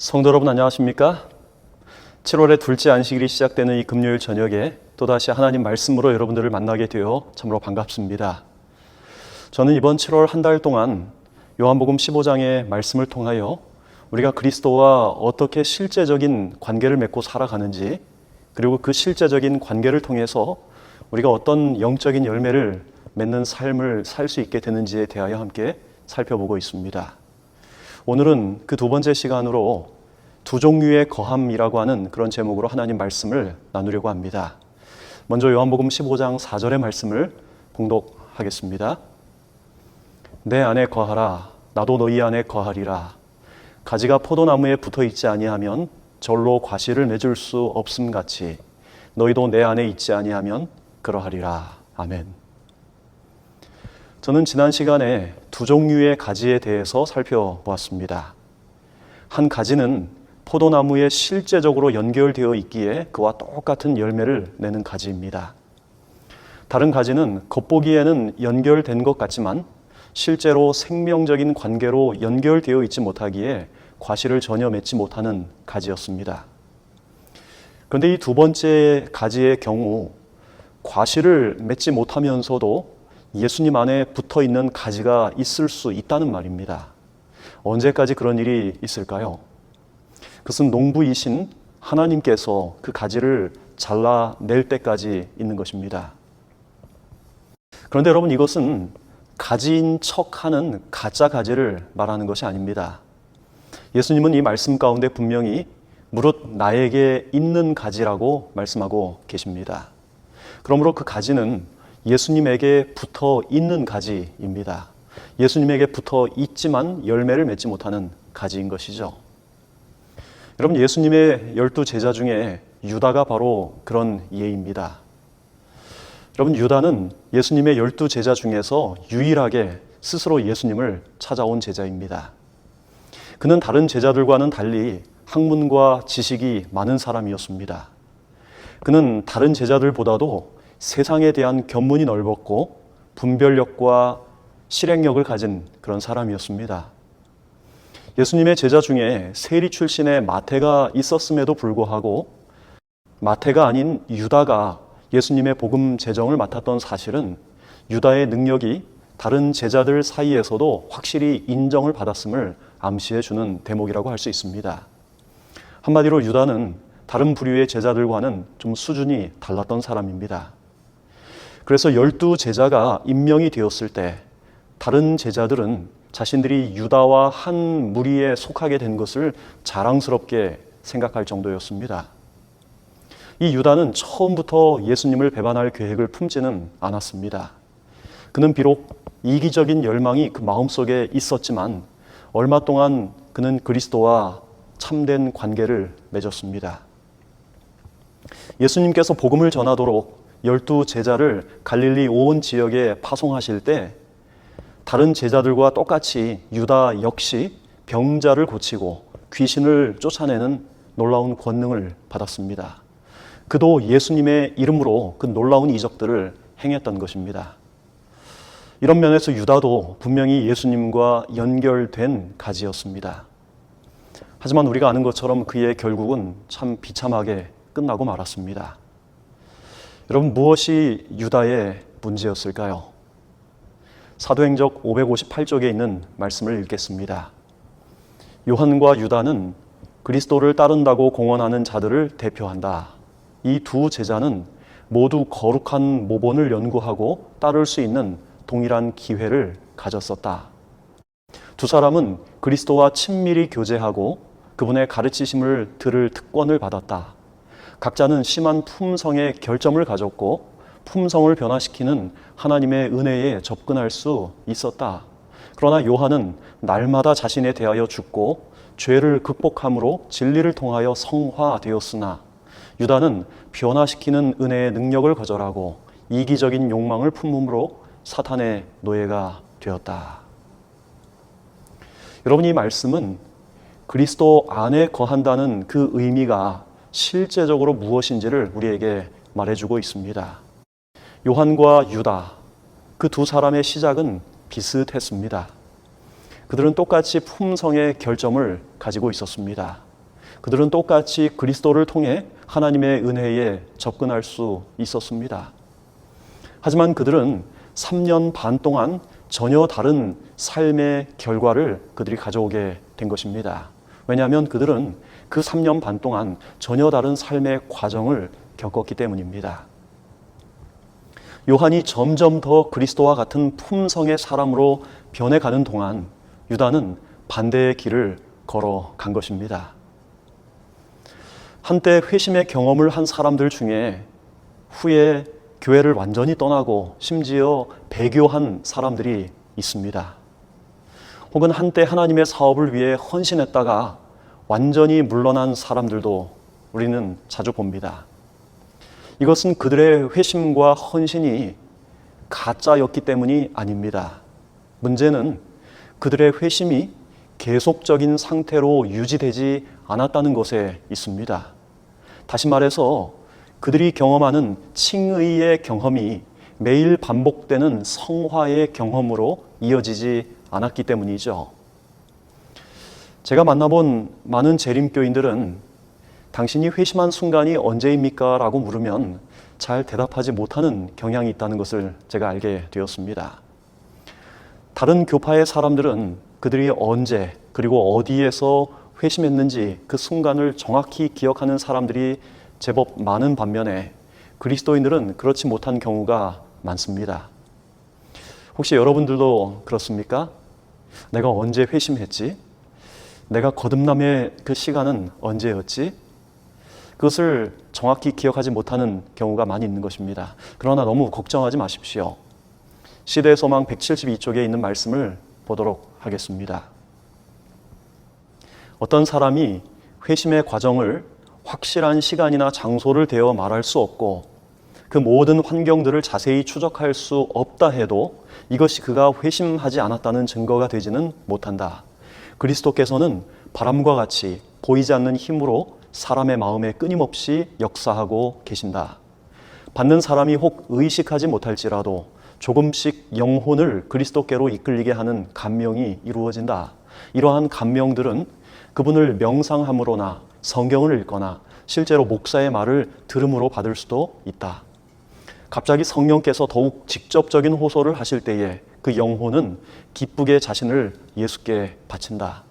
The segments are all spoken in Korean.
성도 여러분 안녕하십니까? 7월의 둘째 안식일이 시작되는 이 금요일 저녁에 또다시 하나님 말씀으로 여러분들을 만나게 되어 참으로 반갑습니다. 저는 이번 7월 한 달 동안 요한복음 15장의 말씀을 통하여 우리가 그리스도와 어떻게 실제적인 관계를 맺고 살아가는지, 그리고 그 실제적인 관계를 통해서 우리가 어떤 영적인 열매를 맺는 삶을 살 수 있게 되는지에 대하여 함께 살펴보고 있습니다. 오늘은 그 두 번째 시간으로 두 종류의 거함이라고 하는 그런 제목으로 하나님 말씀을 나누려고 합니다. 먼저 요한복음 15장 4절의 말씀을 봉독하겠습니다. 내 안에 거하라, 나도 너희 안에 거하리라. 가지가 포도나무에 붙어 있지 아니하면 절로 과실을 맺을 수 없음같이 너희도 내 안에 있지 아니하면 그러하리라. 아멘. 저는 지난 시간에 두 종류의 가지에 대해서 살펴보았습니다. 한 가지는 포도나무에 실제적으로 연결되어 있기에 그와 똑같은 열매를 내는 가지입니다. 다른 가지는 겉보기에는 연결된 것 같지만 실제로 생명적인 관계로 연결되어 있지 못하기에 과실을 전혀 맺지 못하는 가지였습니다. 그런데 이 두 번째 가지의 경우 과실을 맺지 못하면서도 예수님 안에 붙어 있는 가지가 있을 수 있다는 말입니다. 언제까지 그런 일이 있을까요? 그것은 농부이신 하나님께서 그 가지를 잘라낼 때까지 있는 것입니다. 그런데 여러분, 이것은 가지인 척하는 가짜 가지를 말하는 것이 아닙니다. 예수님은 이 말씀 가운데 분명히 무릇 나에게 있는 가지라고 말씀하고 계십니다. 그러므로 그 가지는 예수님에게 붙어 있는 가지입니다. 예수님에게 붙어 있지만 열매를 맺지 못하는 가지인 것이죠. 여러분, 예수님의 12 제자 중에 유다가 바로 그런 예입니다. 여러분, 유다는 예수님의 12 제자 중에서 유일하게 스스로 예수님을 찾아온 제자입니다. 그는 다른 제자들과는 달리 학문과 지식이 많은 사람이었습니다. 그는 다른 제자들보다도 세상에 대한 견문이 넓었고 분별력과 실행력을 가진 그런 사람이었습니다. 예수님의 제자 중에 세리 출신의 마태가 있었음에도 불구하고 마태가 아닌 유다가 예수님의 복음 제정을 맡았던 사실은 유다의 능력이 다른 제자들 사이에서도 확실히 인정을 받았음을 암시해 주는 대목이라고 할 수 있습니다. 한마디로 유다는 다른 부류의 제자들과는 좀 수준이 달랐던 사람입니다. 그래서 12 제자가 임명이 되었을 때 다른 제자들은 자신들이 유다와 한 무리에 속하게 된 것을 자랑스럽게 생각할 정도였습니다. 이 유다는 처음부터 예수님을 배반할 계획을 품지는 않았습니다. 그는 비록 이기적인 열망이 그 마음속에 있었지만 얼마 동안 그는 그리스도와 참된 관계를 맺었습니다. 예수님께서 복음을 전하도록 12 제자를 갈릴리 온 지역에 파송하실 때 다른 제자들과 똑같이 유다 역시 병자를 고치고 귀신을 쫓아내는 놀라운 권능을 받았습니다. 그도 예수님의 이름으로 그 놀라운 이적들을 행했던 것입니다. 이런 면에서 유다도 분명히 예수님과 연결된 가지였습니다. 하지만 우리가 아는 것처럼 그의 결국은 참 비참하게 끝나고 말았습니다. 여러분, 무엇이 유다의 문제였을까요? 사도행적 558쪽에 있는 말씀을 읽겠습니다. 요한과 유다는 그리스도를 따른다고 공언하는 자들을 대표한다. 이 두 제자는 모두 거룩한 모본을 연구하고 따를 수 있는 동일한 기회를 가졌었다. 두 사람은 그리스도와 친밀히 교제하고 그분의 가르치심을 들을 특권을 받았다. 각자는 심한 품성의 결점을 가졌고 품성을 변화시키는 하나님의 은혜에 접근할 수 있었다. 그러나 요한은 날마다 자신에 대하여 죽고 죄를 극복함으로 진리를 통하여 성화되었으나 유다는 변화시키는 은혜의 능력을 거절하고 이기적인 욕망을 품음으로 사탄의 노예가 되었다. 여러분, 이 말씀은 그리스도 안에 거한다는 그 의미가 실제적으로 무엇인지를 우리에게 말해주고 있습니다. 요한과 유다, 그 두 사람의 시작은 비슷했습니다. 그들은 똑같이 품성의 결점을 가지고 있었습니다. 그들은 똑같이 그리스도를 통해 하나님의 은혜에 접근할 수 있었습니다. 하지만 그들은 3년 반 동안 전혀 다른 삶의 결과를 그들이 가져오게 된 것입니다. 왜냐하면 그들은 그 3년 반 동안 전혀 다른 삶의 과정을 겪었기 때문입니다. 요한이 점점 더 그리스도와 같은 품성의 사람으로 변해가는 동안 유다는 반대의 길을 걸어간 것입니다. 한때 회심의 경험을 한 사람들 중에 후에 교회를 완전히 떠나고 심지어 배교한 사람들이 있습니다. 혹은 한때 하나님의 사업을 위해 헌신했다가 완전히 물러난 사람들도 우리는 자주 봅니다. 이것은 그들의 회심과 헌신이 가짜였기 때문이 아닙니다. 문제는 그들의 회심이 계속적인 상태로 유지되지 않았다는 것에 있습니다. 다시 말해서 그들이 경험하는 칭의의 경험이 매일 반복되는 성화의 경험으로 이어지지 않았기 때문이죠. 제가 만나본 많은 재림교인들은 당신이 회심한 순간이 언제입니까? 라고 물으면 잘 대답하지 못하는 경향이 있다는 것을 제가 알게 되었습니다. 다른 교파의 사람들은 그들이 언제 그리고 어디에서 회심했는지 그 순간을 정확히 기억하는 사람들이 제법 많은 반면에 그리스도인들은 그렇지 못한 경우가 많습니다. 혹시 여러분들도 그렇습니까? 내가 언제 회심했지? 내가 거듭남의 그 시간은 언제였지? 그것을 정확히 기억하지 못하는 경우가 많이 있는 것입니다. 그러나 너무 걱정하지 마십시오. 시대의 소망 172쪽에 있는 말씀을 보도록 하겠습니다. 어떤 사람이 회심의 과정을 확실한 시간이나 장소를 대어 말할 수 없고 그 모든 환경들을 자세히 추적할 수 없다 해도 이것이 그가 회심하지 않았다는 증거가 되지는 못한다. 그리스도께서는 바람과 같이 보이지 않는 힘으로 사람의 마음에 끊임없이 역사하고 계신다. 받는 사람이 혹 의식하지 못할지라도 조금씩 영혼을 그리스도께로 이끌리게 하는 감명이 이루어진다. 이러한 감명들은 그분을 명상함으로나 성경을 읽거나 실제로 목사의 말을 들음으로 받을 수도 있다. 갑자기 성령께서 더욱 직접적인 호소를 하실 때에 그 영혼은 기쁘게 자신을 예수께 바친다.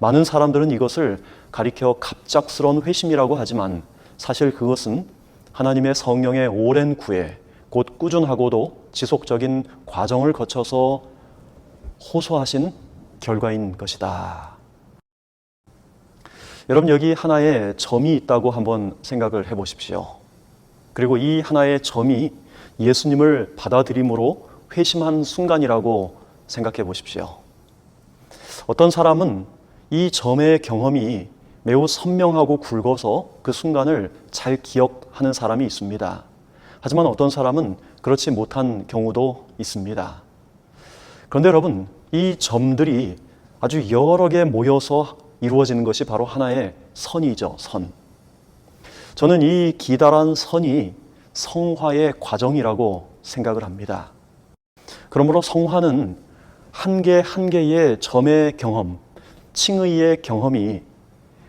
많은 사람들은 이것을 가리켜 갑작스러운 회심이라고 하지만 사실 그것은 하나님의 성령의 오랜 구애, 곧 꾸준하고도 지속적인 과정을 거쳐서 호소하신 결과인 것이다. 여러분, 여기 하나의 점이 있다고 한번 생각을 해보십시오. 그리고 이 하나의 점이 예수님을 받아들임으로 회심한 순간이라고 생각해 보십시오. 어떤 사람은 이 점의 경험이 매우 선명하고 굵어서 그 순간을 잘 기억하는 사람이 있습니다. 하지만 어떤 사람은 그렇지 못한 경우도 있습니다. 그런데 여러분, 이 점들이 아주 여러 개 모여서 이루어지는 것이 바로 하나의 선이죠, 선. 저는 이 기다란 선이 성화의 과정이라고 생각을 합니다. 그러므로 성화는 한 개 한 개의 점의 경험, 칭의의 경험이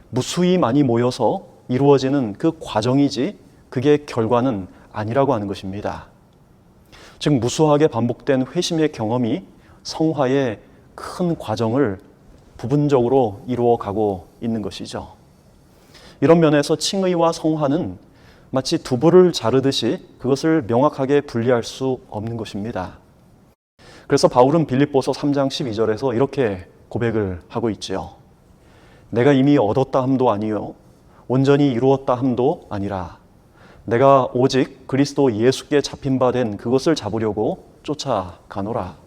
무수히 많이 모여서 이루어지는 그 과정이지 그게 결과는 아니라고 하는 것입니다. 즉 무수하게 반복된 회심의 경험이 성화의 큰 과정을 부분적으로 이루어가고 있는 것이죠. 이런 면에서 칭의와 성화는 마치 두부를 자르듯이 그것을 명확하게 분리할 수 없는 것입니다. 그래서 바울은 빌립보서 3장 12절에서 이렇게 고백을 하고 있지요. 내가 이미 얻었다 함도 아니요 온전히 이루었다 함도 아니라 내가 오직 그리스도 예수께 잡힌 바 된 그것을 잡으려고 쫓아가노라.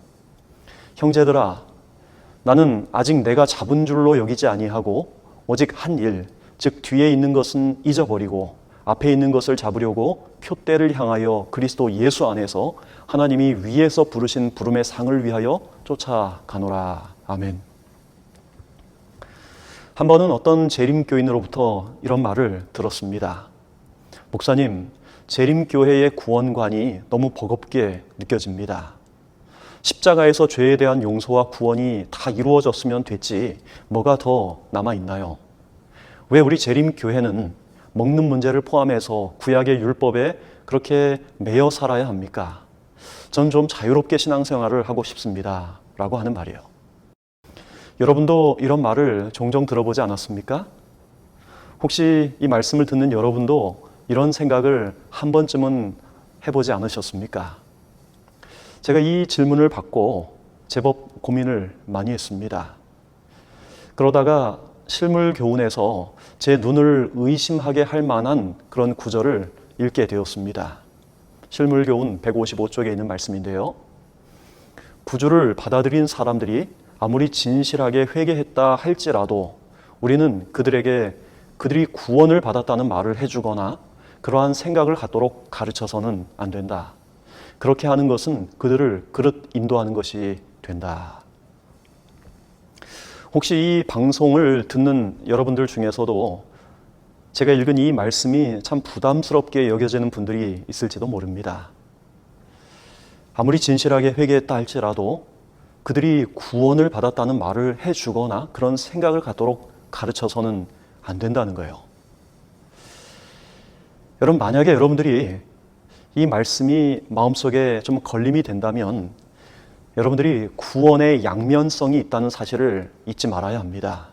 형제들아, 나는 아직 내가 잡은 줄로 여기지 아니하고 오직 한 일, 즉 뒤에 있는 것은 잊어버리고 앞에 있는 것을 잡으려고 표대를 향하여 그리스도 예수 안에서 하나님이 위에서 부르신 부름의 상을 위하여 쫓아가노라. 아멘. 한 번은 어떤 재림교인으로부터 이런 말을 들었습니다. 목사님, 재림교회의 구원관이 너무 버겁게 느껴집니다. 십자가에서 죄에 대한 용서와 구원이 다 이루어졌으면 됐지 뭐가 더 남아있나요? 왜 우리 재림교회는 먹는 문제를 포함해서 구약의 율법에 그렇게 매여 살아야 합니까? 전 좀 자유롭게 신앙생활을 하고 싶습니다. 라고 하는 말이에요. 여러분도 이런 말을 종종 들어보지 않았습니까? 혹시 이 말씀을 듣는 여러분도 이런 생각을 한 번쯤은 해보지 않으셨습니까? 제가 이 질문을 받고 제법 고민을 많이 했습니다. 그러다가 실물 교훈에서 제 눈을 의심하게 할 만한 그런 구절을 읽게 되었습니다. 실물 교훈 155쪽에 있는 말씀인데요. 구주를 받아들인 사람들이 아무리 진실하게 회개했다 할지라도 우리는 그들에게 그들이 구원을 받았다는 말을 해주거나 그러한 생각을 갖도록 가르쳐서는 안 된다. 그렇게 하는 것은 그들을 그릇 인도하는 것이 된다. 혹시 이 방송을 듣는 여러분들 중에서도 제가 읽은 이 말씀이 참 부담스럽게 여겨지는 분들이 있을지도 모릅니다. 아무리 진실하게 회개했다 할지라도 그들이 구원을 받았다는 말을 해주거나 그런 생각을 갖도록 가르쳐서는 안 된다는 거예요. 여러분, 만약에 여러분들이 이 말씀이 마음속에 좀 걸림이 된다면 여러분들이 구원의 양면성이 있다는 사실을 잊지 말아야 합니다.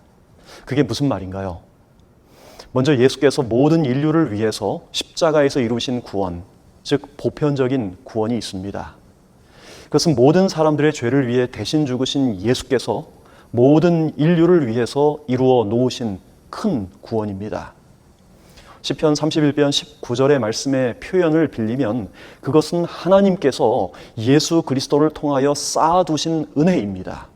그게 무슨 말인가요? 먼저 예수께서 모든 인류를 위해서 십자가에서 이루신 구원, 즉 보편적인 구원이 있습니다. 그것은 모든 사람들의 죄를 위해 대신 죽으신 예수께서 모든 인류를 위해서 이루어 놓으신 큰 구원입니다. 시편 31편 19절의 말씀의 표현을 빌리면 그것은 하나님께서 예수 그리스도를 통하여 쌓아두신 은혜입니다.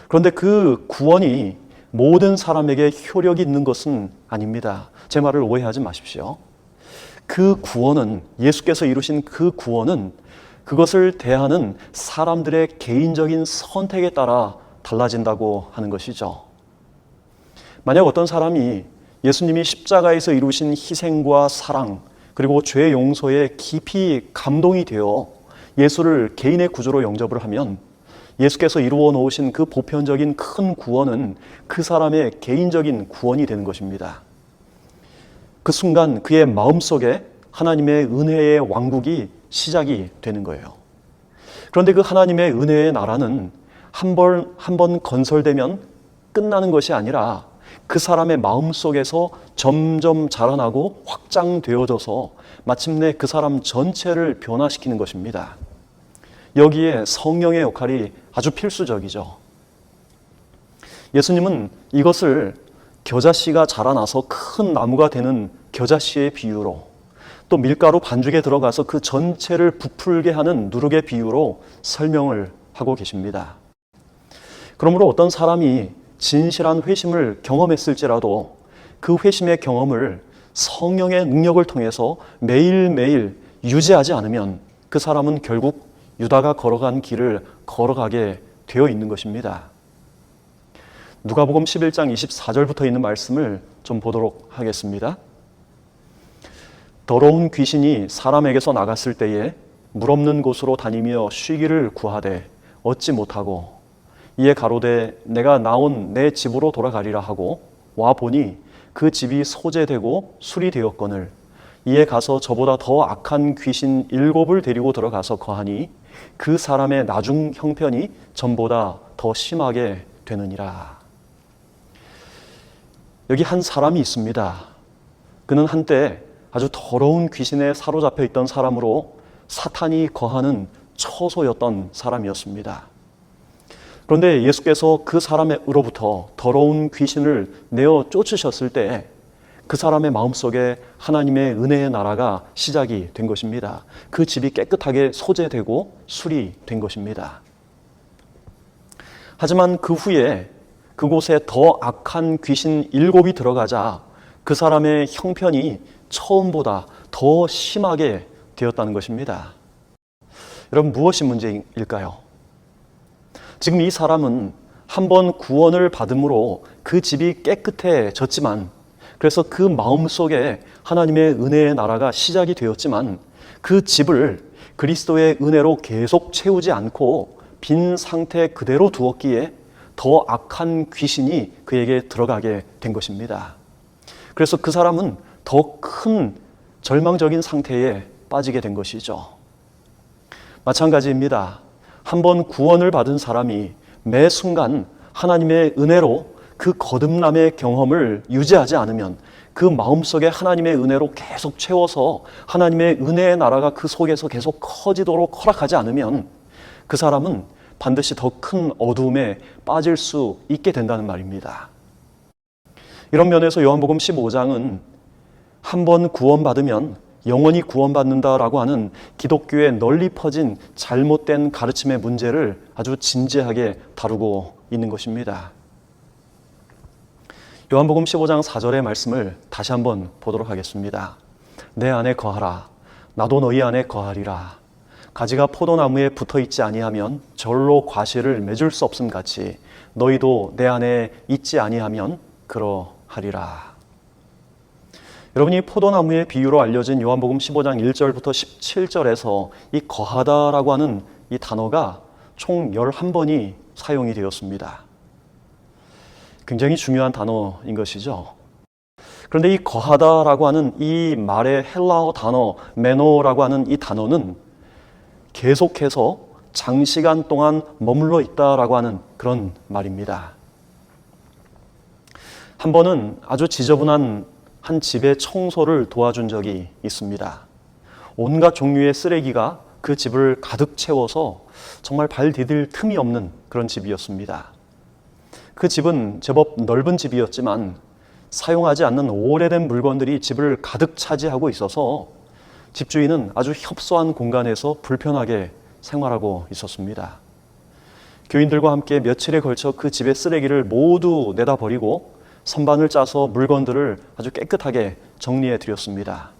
그런데 그 구원이 모든 사람에게 효력이 있는 것은 아닙니다. 제 말을 오해하지 마십시오. 그 구원은, 예수께서 이루신 그 구원은 그것을 대하는 사람들의 개인적인 선택에 따라 달라진다고 하는 것이죠. 만약 어떤 사람이 예수님이 십자가에서 이루신 희생과 사랑, 그리고 죄 용서에 깊이 감동이 되어 예수를 개인의 구주로 영접을 하면 예수께서 이루어 놓으신 그 보편적인 큰 구원은 그 사람의 개인적인 구원이 되는 것입니다. 그 순간 그의 마음속에 하나님의 은혜의 왕국이 시작이 되는 거예요. 그런데 그 하나님의 은혜의 나라는 한 번 건설되면 끝나는 것이 아니라 그 사람의 마음속에서 점점 자라나고 확장되어져서 마침내 그 사람 전체를 변화시키는 것입니다. 여기에 성령의 역할이 아주 필수적이죠. 예수님은 이것을 겨자씨가 자라나서 큰 나무가 되는 겨자씨의 비유로, 또 밀가루 반죽에 들어가서 그 전체를 부풀게 하는 누룩의 비유로 설명을 하고 계십니다. 그러므로 어떤 사람이 진실한 회심을 경험했을지라도 그 회심의 경험을 성령의 능력을 통해서 매일매일 유지하지 않으면 그 사람은 결국 유다가 걸어간 길을 걸어가게 되어 있는 것입니다. 누가복음 11장 24절부터 있는 말씀을 좀 보도록 하겠습니다. 더러운 귀신이 사람에게서 나갔을 때에 물 없는 곳으로 다니며 쉬기를 구하되 얻지 못하고 이에 가로되 내가 나온 내 집으로 돌아가리라 하고 와 보니 그 집이 소재되고 수리되었거늘 이에 가서 저보다 더 악한 귀신 7을 데리고 들어가서 거하니 그 사람의 나중 형편이 전보다 더 심하게 되느니라. 여기 한 사람이 있습니다. 그는 한때 아주 더러운 귀신에 사로잡혀 있던 사람으로 사탄이 거하는 처소였던 사람이었습니다. 그런데 예수께서 그 사람으로부터 더러운 귀신을 내어 쫓으셨을 때 그 사람의 마음속에 하나님의 은혜의 나라가 시작이 된 것입니다. 그 집이 깨끗하게 소재되고 수리된 것입니다. 하지만 그 후에 그곳에 더 악한 귀신 7이 들어가자 그 사람의 형편이 처음보다 더 심하게 되었다는 것입니다. 여러분, 무엇이 문제일까요? 지금 이 사람은 한번 구원을 받음으로 그 집이 깨끗해졌지만, 그래서 그 마음속에 하나님의 은혜의 나라가 시작이 되었지만 그 집을 그리스도의 은혜로 계속 채우지 않고 빈 상태 그대로 두었기에 더 악한 귀신이 그에게 들어가게 된 것입니다. 그래서 그 사람은 더 큰 절망적인 상태에 빠지게 된 것이죠. 마찬가지입니다. 한번 구원을 받은 사람이 매 순간 하나님의 은혜로 그 거듭남의 경험을 유지하지 않으면, 그 마음속에 하나님의 은혜로 계속 채워서 하나님의 은혜의 나라가 그 속에서 계속 커지도록 허락하지 않으면 그 사람은 반드시 더 큰 어두움에 빠질 수 있게 된다는 말입니다. 이런 면에서 요한복음 15장은 한번 구원받으면 영원히 구원받는다라고 하는 기독교의 널리 퍼진 잘못된 가르침의 문제를 아주 진지하게 다루고 있는 것입니다. 요한복음 15장 4절의 말씀을 다시 한번 보도록 하겠습니다. 내 안에 거하라. 나도 너희 안에 거하리라. 가지가 포도나무에 붙어있지 아니하면 절로 과실을 맺을 수 없음 같이 너희도 내 안에 있지 아니하면 그러하리라. 여러분이 포도나무의 비유로 알려진 요한복음 15장 1절부터 17절에서 이 거하다라고 하는 이 단어가 총 11번이 사용이 되었습니다. 굉장히 중요한 단어인 것이죠. 그런데 이 거하다라고 하는 이 말의 헬라어 단어 메노라고 하는 이 단어는 계속해서 장시간 동안 머물러 있다라고 하는 그런 말입니다. 한 번은 아주 지저분한 한 집의 청소를 도와준 적이 있습니다. 온갖 종류의 쓰레기가 그 집을 가득 채워서 정말 발 디딜 틈이 없는 그런 집이었습니다. 그 집은 제법 넓은 집이었지만 사용하지 않는 오래된 물건들이 집을 가득 차지하고 있어서 집주인은 아주 협소한 공간에서 불편하게 생활하고 있었습니다. 교인들과 함께 며칠에 걸쳐 그 집의 쓰레기를 모두 내다 버리고 선반을 짜서 물건들을 아주 깨끗하게 정리해 드렸습니다.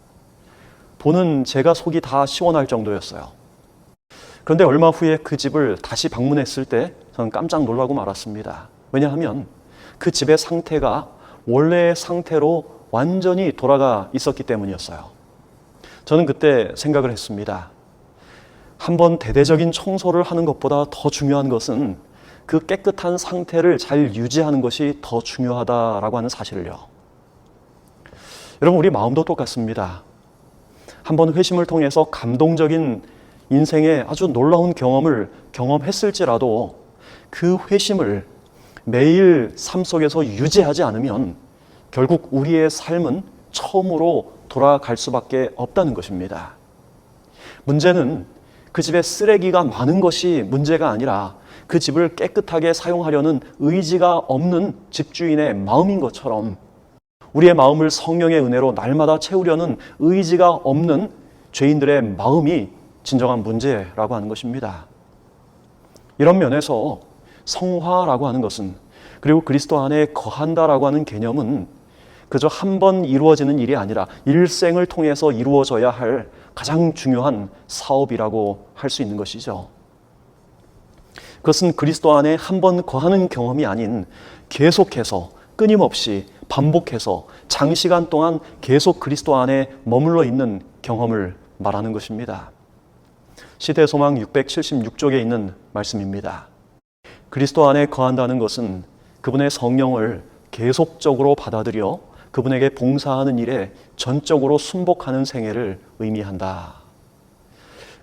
보는 제가 속이 다 시원할 정도였어요. 그런데 얼마 후에 그 집을 다시 방문했을 때 저는 깜짝 놀라고 말았습니다. 왜냐하면 그 집의 상태가 원래의 상태로 완전히 돌아가 있었기 때문이었어요. 저는 그때 생각을 했습니다. 한번 대대적인 청소를 하는 것보다 더 중요한 것은 그 깨끗한 상태를 잘 유지하는 것이 더 중요하다라고 하는 사실을요. 여러분, 우리 마음도 똑같습니다. 한번 회심을 통해서 감동적인 인생의 아주 놀라운 경험을 경험했을지라도 그 회심을 매일 삶 속에서 유지하지 않으면 결국 우리의 삶은 처음으로 돌아갈 수밖에 없다는 것입니다. 문제는 그 집에 쓰레기가 많은 것이 문제가 아니라 그 집을 깨끗하게 사용하려는 의지가 없는 집주인의 마음인 것처럼 우리의 마음을 성령의 은혜로 날마다 채우려는 의지가 없는 죄인들의 마음이 진정한 문제라고 하는 것입니다. 이런 면에서 성화라고 하는 것은, 그리고 그리스도 안에 거한다라고 하는 개념은 그저 한 번 이루어지는 일이 아니라 일생을 통해서 이루어져야 할 가장 중요한 사업이라고 할 수 있는 것이죠. 그것은 그리스도 안에 한 번 거하는 경험이 아닌 계속해서 끊임없이 반복해서 장시간 동안 계속 그리스도 안에 머물러 있는 경험을 말하는 것입니다. 시대소망 676쪽에 있는 말씀입니다. 그리스도 안에 거한다는 것은 그분의 성령을 계속적으로 받아들여 그분에게 봉사하는 일에 전적으로 순복하는 생애를 의미한다.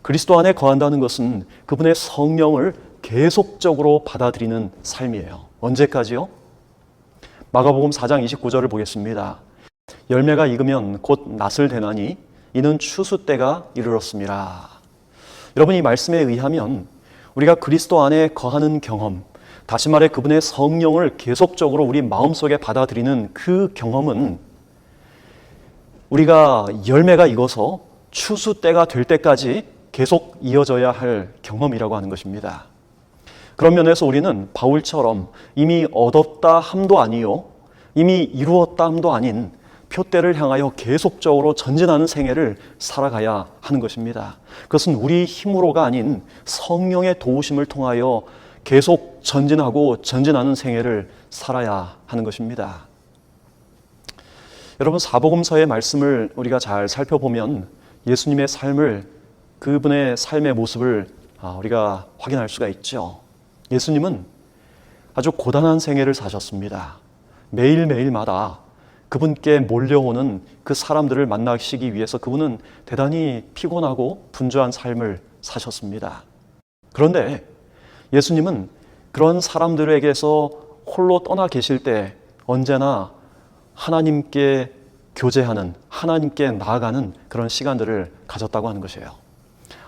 그리스도 안에 거한다는 것은 그분의 성령을 계속적으로 받아들이는 삶이에요. 언제까지요? 마가복음 4장 29절을 보겠습니다. 열매가 익으면 곧 낫을 대나니 이는 추수 때가 이르렀습니다. 여러분, 이 말씀에 의하면 우리가 그리스도 안에 거하는 경험, 다시 말해 그분의 성령을 계속적으로 우리 마음속에 받아들이는 그 경험은 우리가 열매가 익어서 추수 때가 될 때까지 계속 이어져야 할 경험이라고 하는 것입니다. 그런 면에서 우리는 바울처럼 이미 얻었다 함도 아니요, 이미 이루었다 함도 아닌 표대를 향하여 계속적으로 전진하는 생애를 살아가야 하는 것입니다. 그것은 우리 힘으로가 아닌 성령의 도우심을 통하여 계속 전진하고 전진하는 생애를 살아야 하는 것입니다. 여러분, 사복음서의 말씀을 우리가 잘 살펴보면 예수님의 삶을, 그분의 삶의 모습을 우리가 확인할 수가 있죠. 예수님은 아주 고단한 생애를 사셨습니다. 매일매일마다 그분께 몰려오는 그 사람들을 만나시기 위해서 그분은 대단히 피곤하고 분주한 삶을 사셨습니다. 그런데 예수님은 그런 사람들에게서 홀로 떠나 계실 때 언제나 하나님께 교제하는, 하나님께 나아가는 그런 시간들을 가졌다고 하는 것이에요.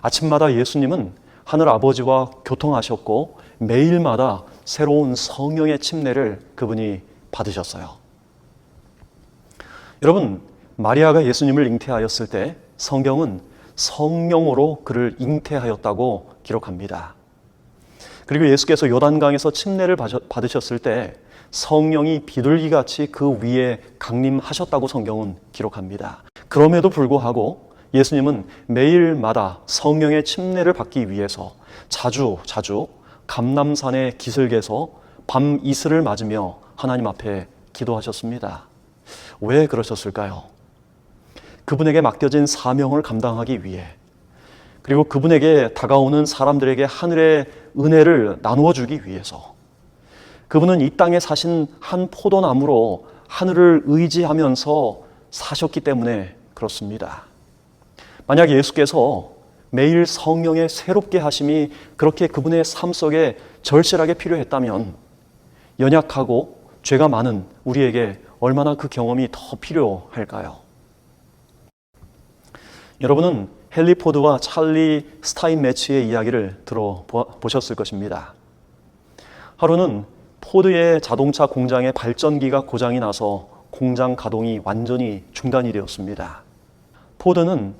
아침마다 예수님은 하늘 아버지와 교통하셨고 매일마다 새로운 성령의 침례를 그분이 받으셨어요. 여러분, 마리아가 예수님을 잉태하였을 때 성경은 성령으로 그를 잉태하였다고 기록합니다. 그리고 예수께서 요단강에서 침례를 받으셨을 때 성령이 비둘기같이 그 위에 강림하셨다고 성경은 기록합니다. 그럼에도 불구하고 예수님은 매일마다 성령의 침례를 받기 위해서 자주 감람산의 기슭에서 밤 이슬을 맞으며 하나님 앞에 기도하셨습니다. 왜 그러셨을까요? 그분에게 맡겨진 사명을 감당하기 위해, 그리고 그분에게 다가오는 사람들에게 하늘의 은혜를 나누어 주기 위해서. 그분은 이 땅에 사신 한 포도나무로 하늘을 의지하면서 사셨기 때문에 그렇습니다. 만약 예수께서 매일 성령의 새롭게 하심이 그렇게 그분의 삶 속에 절실하게 필요했다면 연약하고 죄가 많은 우리에게 얼마나 그 경험이 더 필요할까요? 여러분은 헨리 포드와 찰리 스타인매츠의 이야기를 들어보셨을 것입니다. 하루는 포드의 자동차 공장의 발전기가 고장이 나서 공장 가동이 완전히 중단이 되었습니다. 포드는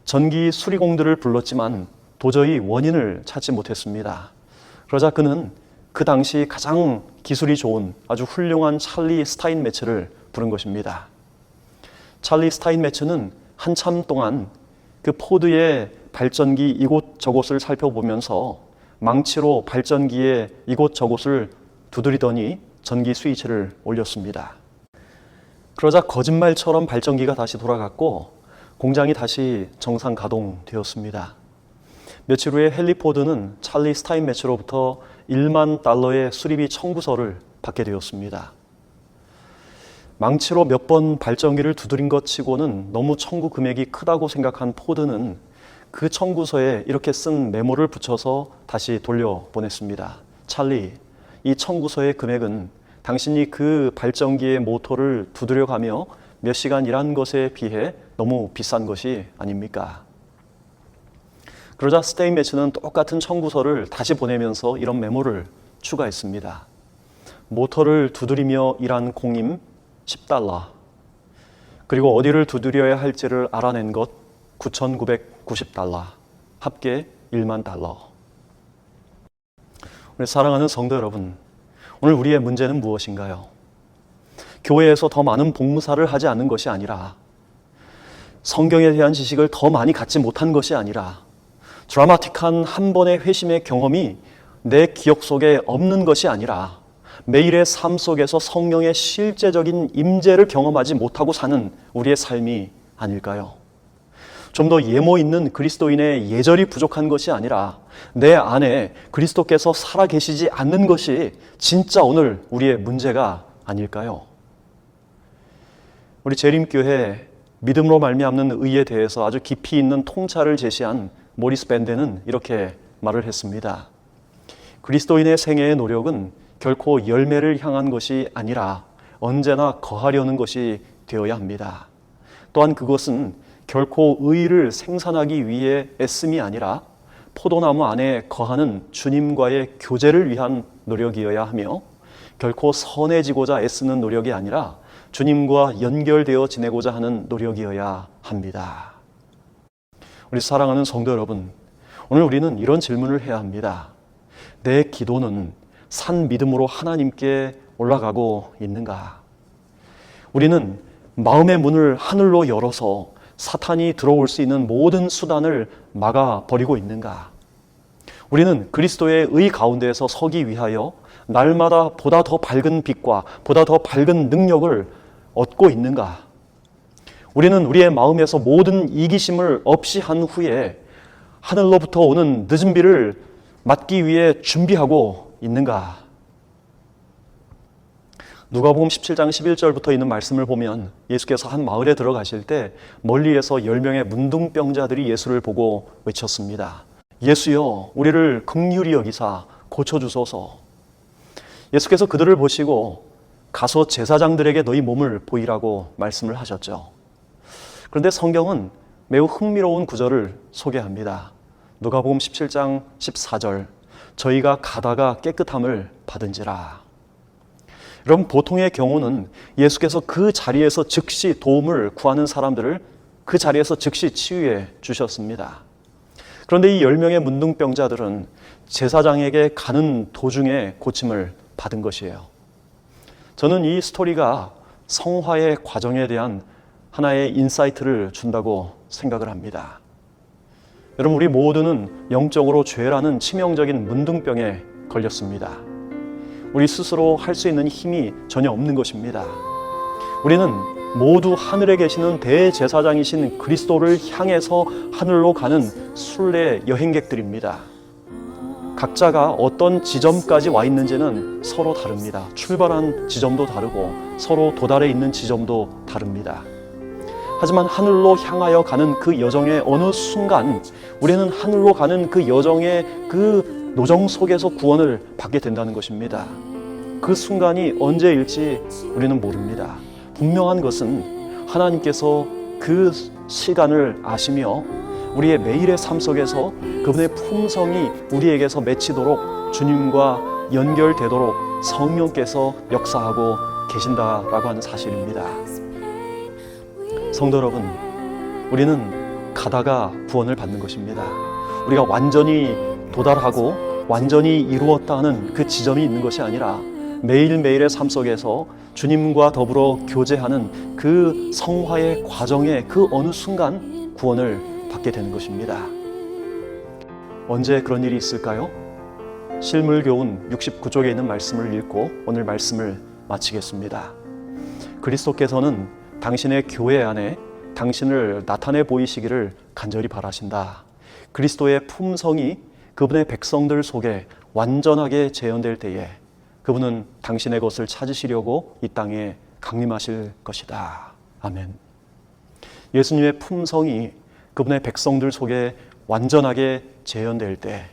전기 수리공들을 불렀지만 도저히 원인을 찾지 못했습니다. 그러자 그는 그 당시 가장 기술이 좋은 아주 훌륭한 찰리 스타인매츠를 부른 것입니다. 찰리 스타인매츠는 한참 동안 그 포드의 발전기 이곳저곳을 살펴보면서 망치로 발전기의 이곳저곳을 두드리더니 전기 스위치를 올렸습니다. 그러자 거짓말처럼 발전기가 다시 돌아갔고 공장이 다시 정상 가동되었습니다. 며칠 후에 헨리 포드는 찰리 스타인매츠로부터 $10,000,000의 수리비 청구서를 받게 되었습니다. 망치로 몇 번 발전기를 두드린 것 치고는 너무 청구 금액이 크다고 생각한 포드는 그 청구서에 이렇게 쓴 메모를 붙여서 다시 돌려보냈습니다. 찰리, 이 청구서의 금액은 당신이 그 발전기의 모터를 두드려가며 몇 시간 일한 것에 비해 너무 비싼 것이 아닙니까? 그러자 스타인매츠는 똑같은 청구서를 다시 보내면서 이런 메모를 추가했습니다. 모터를 두드리며 일한 공임 $10, 그리고 어디를 두드려야 할지를 알아낸 것 $9,990, 합계 $10,000,000. 우리 사랑하는 성도 여러분, 오늘 우리의 문제는 무엇인가요? 교회에서 더 많은 복무사를 하지 않는 것이 아니라, 성경에 대한 지식을 더 많이 갖지 못한 것이 아니라, 드라마틱한 한 번의 회심의 경험이 내 기억 속에 없는 것이 아니라 매일의 삶 속에서 성령의 실제적인 임재를 경험하지 못하고 사는 우리의 삶이 아닐까요? 좀 더 예모 있는 그리스도인의 예절이 부족한 것이 아니라 내 안에 그리스도께서 살아계시지 않는 것이 진짜 오늘 우리의 문제가 아닐까요? 우리 재림교회 믿음으로 말미암는 의에 대해서 아주 깊이 있는 통찰을 제시한 모리스 밴데는 이렇게 말을 했습니다. 그리스도인의 생애의 노력은 결코 열매를 향한 것이 아니라 언제나 거하려는 것이 되어야 합니다. 또한 그것은 결코 의를 생산하기 위해 애씀이 아니라 포도나무 안에 거하는 주님과의 교제를 위한 노력이어야 하며, 결코 선해지고자 애쓰는 노력이 아니라 주님과 연결되어 지내고자 하는 노력이어야 합니다. 우리 사랑하는 성도 여러분, 오늘 우리는 이런 질문을 해야 합니다. 내 기도는 산 믿음으로 하나님께 올라가고 있는가? 우리는 마음의 문을 하늘로 열어서 사탄이 들어올 수 있는 모든 수단을 막아버리고 있는가? 우리는 그리스도의 의 가운데에서 서기 위하여 날마다 보다 더 밝은 빛과 보다 더 밝은 능력을 얻고 있는가? 우리는 우리의 마음에서 모든 이기심을 없이 한 후에 하늘로부터 오는 늦은 비를 맞기 위해 준비하고 있는가? 누가복음 17장 11절부터 있는 말씀을 보면 예수께서 한 마을에 들어가실 때 멀리에서 10명의 문둥병자들이 예수를 보고 외쳤습니다. 예수여, 우리를 긍휼히 여기사 고쳐주소서. 예수께서 그들을 보시고 가서 제사장들에게 너희 몸을 보이라고 말씀을 하셨죠. 그런데 성경은 매우 흥미로운 구절을 소개합니다. 누가복음 17장 14절, 저희가 가다가 깨끗함을 받은지라. 여러분, 보통의 경우는 예수께서 그 자리에서 즉시 도움을 구하는 사람들을 그 자리에서 즉시 치유해 주셨습니다. 그런데 이 10명의 문둥병자들은 제사장에게 가는 도중에 고침을 받은 것이에요. 저는 이 스토리가 성화의 과정에 대한 하나의 인사이트를 준다고 생각을 합니다. 여러분, 우리 모두는 영적으로 죄라는 치명적인 문둥병에 걸렸습니다. 우리 스스로 할 수 있는 힘이 전혀 없는 것입니다. 우리는 모두 하늘에 계시는 대제사장이신 그리스도를 향해서 하늘로 가는 순례 여행객들입니다. 각자가 어떤 지점까지 와 있는지는 서로 다릅니다. 출발한 지점도 다르고 서로 도달해 있는 지점도 다릅니다. 하지만 하늘로 향하여 가는 그 여정의 어느 순간 우리는 하늘로 가는 그 여정의 그 노정 속에서 구원을 받게 된다는 것입니다. 그 순간이 언제일지 우리는 모릅니다. 분명한 것은 하나님께서 그 시간을 아시며 우리의 매일의 삶 속에서 그분의 품성이 우리에게서 맺히도록 주님과 연결되도록 성령께서 역사하고 계신다라고 하는 사실입니다. 성도 여러분, 우리는 가다가 구원을 받는 것입니다. 우리가 완전히 도달하고 완전히 이루었다는 그 지점이 있는 것이 아니라 매일매일의 삶 속에서 주님과 더불어 교제하는 그 성화의 과정의 그 어느 순간 구원을 받게 되는 것입니다. 언제 그런 일이 있을까요? 실물교훈 69쪽에 있는 말씀을 읽고 오늘 말씀을 마치겠습니다. 그리스도께서는 당신의 교회 안에 당신을 나타내 보이시기를 간절히 바라신다. 그리스도의 품성이 그분의 백성들 속에 완전하게 재현될 때에 그분은 당신의 것을 찾으시려고 이 땅에 강림하실 것이다. 아멘. 예수님의 품성이 그분의 백성들 속에 완전하게 재현될 때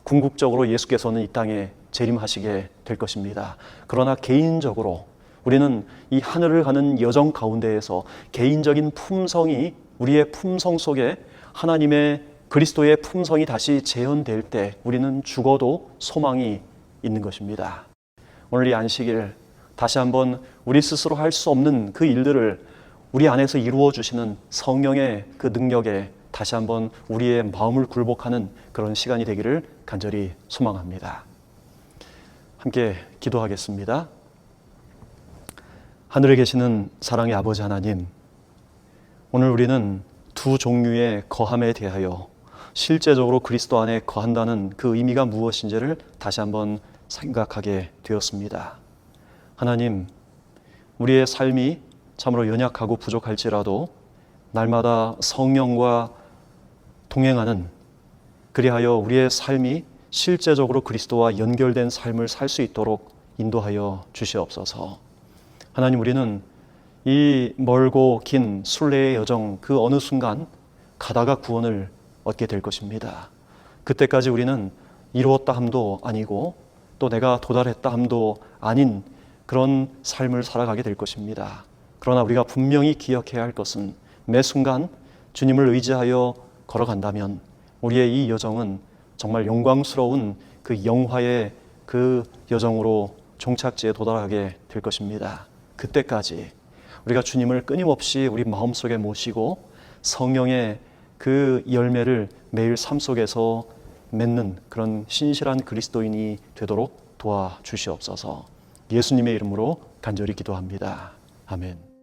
궁극적으로 예수께서는 이 땅에 재림하시게 될 것입니다. 그러나 개인적으로 우리는 이 하늘을 가는 여정 가운데에서 개인적인 품성이 우리의 품성 속에 하나님의 그리스도의 품성이 다시 재현될 때 우리는 죽어도 소망이 있는 것입니다. 오늘 이 안식일 다시 한번 우리 스스로 할 수 없는 그 일들을 우리 안에서 이루어 주시는 성령의 그 능력에 다시 한번 우리의 마음을 굴복하는 그런 시간이 되기를 간절히 소망합니다. 함께 기도하겠습니다. 하늘에 계시는 사랑의 아버지 하나님, 오늘 우리는 두 종류의 거함에 대하여 실제적으로 그리스도 안에 거한다는 그 의미가 무엇인지를 다시 한번 생각하게 되었습니다. 하나님, 우리의 삶이 참으로 연약하고 부족할지라도 날마다 성령과 동행하는, 그리하여 우리의 삶이 실제적으로 그리스도와 연결된 삶을 살 수 있도록 인도하여 주시옵소서. 하나님, 우리는 이 멀고 긴 순례의 여정 그 어느 순간 가다가 구원을 얻게 될 것입니다. 그때까지 우리는 이루었다 함도 아니고 또 내가 도달했다 함도 아닌 그런 삶을 살아가게 될 것입니다. 그러나 우리가 분명히 기억해야 할 것은 매 순간 주님을 의지하여 걸어간다면 우리의 이 여정은 정말 영광스러운 그 영화의 그 여정으로 종착지에 도달하게 될 것입니다. 그때까지 우리가 주님을 끊임없이 우리 마음속에 모시고 성령의 그 열매를 매일 삶 속에서 맺는 그런 신실한 그리스도인이 되도록 도와주시옵소서. 예수님의 이름으로 간절히 기도합니다. 아멘.